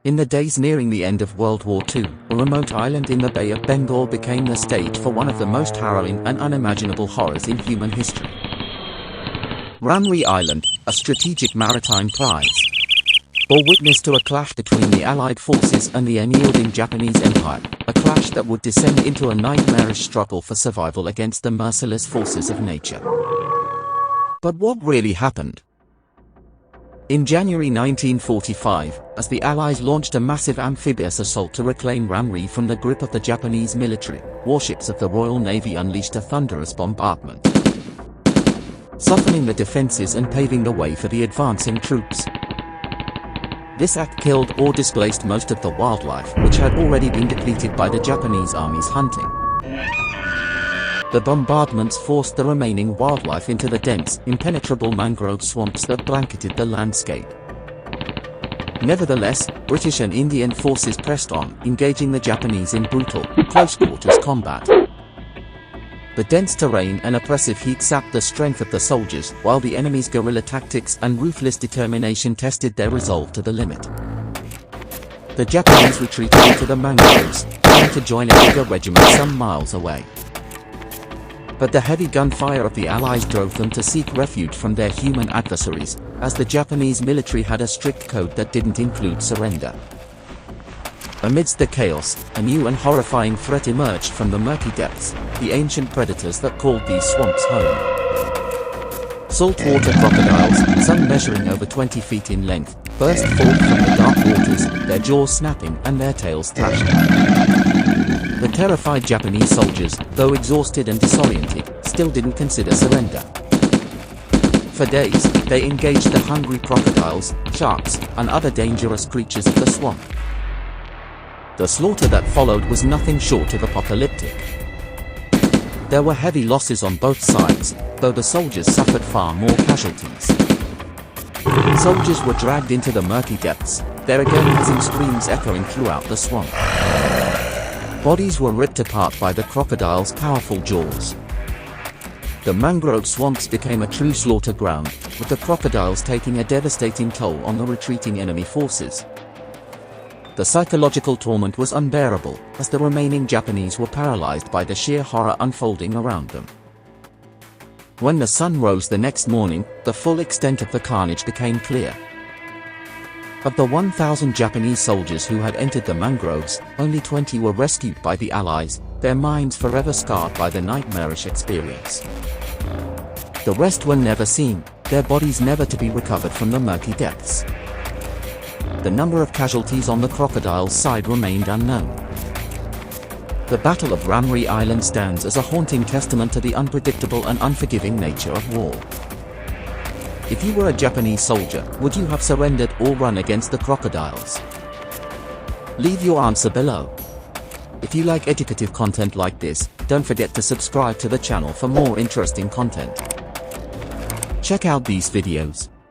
In the days nearing the end of World War II, a remote island in the Bay of Bengal became the stage for one of the most harrowing and unimaginable horrors in human history. Ramree Island, a strategic maritime prize, bore witness to a clash between the Allied forces and the unyielding Japanese Empire, a clash that would descend into a nightmarish struggle for survival against the merciless forces of nature. But what really happened? In January 1945, as the Allies launched a massive amphibious assault to reclaim Ramree from the grip of the Japanese military, warships of the Royal Navy unleashed a thunderous bombardment, softening the defenses and paving the way for the advancing troops. This act killed or displaced most of the wildlife, which had already been depleted by the Japanese army's hunting. The bombardments forced the remaining wildlife into the dense, impenetrable mangrove swamps that blanketed the landscape. Nevertheless, British and Indian forces pressed on, engaging the Japanese in brutal, close-quarters combat. The dense terrain and oppressive heat sapped the strength of the soldiers, while the enemy's guerrilla tactics and ruthless determination tested their resolve to the limit. The Japanese retreated into the mangroves, trying to join a bigger regiment some miles away. But the heavy gunfire of the Allies drove them to seek refuge from their human adversaries, as the Japanese military had a strict code that didn't include surrender. Amidst the chaos, a new and horrifying threat emerged from the murky depths, the ancient predators that called these swamps home. Saltwater crocodiles, some measuring over 20 feet in length, burst forth from the dark waters, their jaws snapping and their tails thrashing. The terrified Japanese soldiers, though exhausted and disoriented, still didn't consider surrender. For days, they engaged the hungry crocodiles, sharks, and other dangerous creatures of the swamp. The slaughter that followed was nothing short of apocalyptic. There were heavy losses on both sides, though the soldiers suffered far more casualties. Soldiers were dragged into the murky depths, their agonizing screams echoing throughout the swamp. Bodies were ripped apart by the crocodile's powerful jaws. The mangrove swamps became a true slaughter ground, with the crocodiles taking a devastating toll on the retreating enemy forces. The psychological torment was unbearable, as the remaining Japanese were paralyzed by the sheer horror unfolding around them. When the sun rose the next morning, the full extent of the carnage became clear. Of the 1,000 Japanese soldiers who had entered the mangroves, only 20 were rescued by the Allies, their minds forever scarred by the nightmarish experience. The rest were never seen, their bodies never to be recovered from the murky depths. The number of casualties on the crocodile's side remained unknown. The Battle of Ramree Island stands as a haunting testament to the unpredictable and unforgiving nature of war. If you were a Japanese soldier, would you have surrendered or run against the crocodiles? Leave your answer below. If you like educative content like this, don't forget to subscribe to the channel for more interesting content. Check out these videos.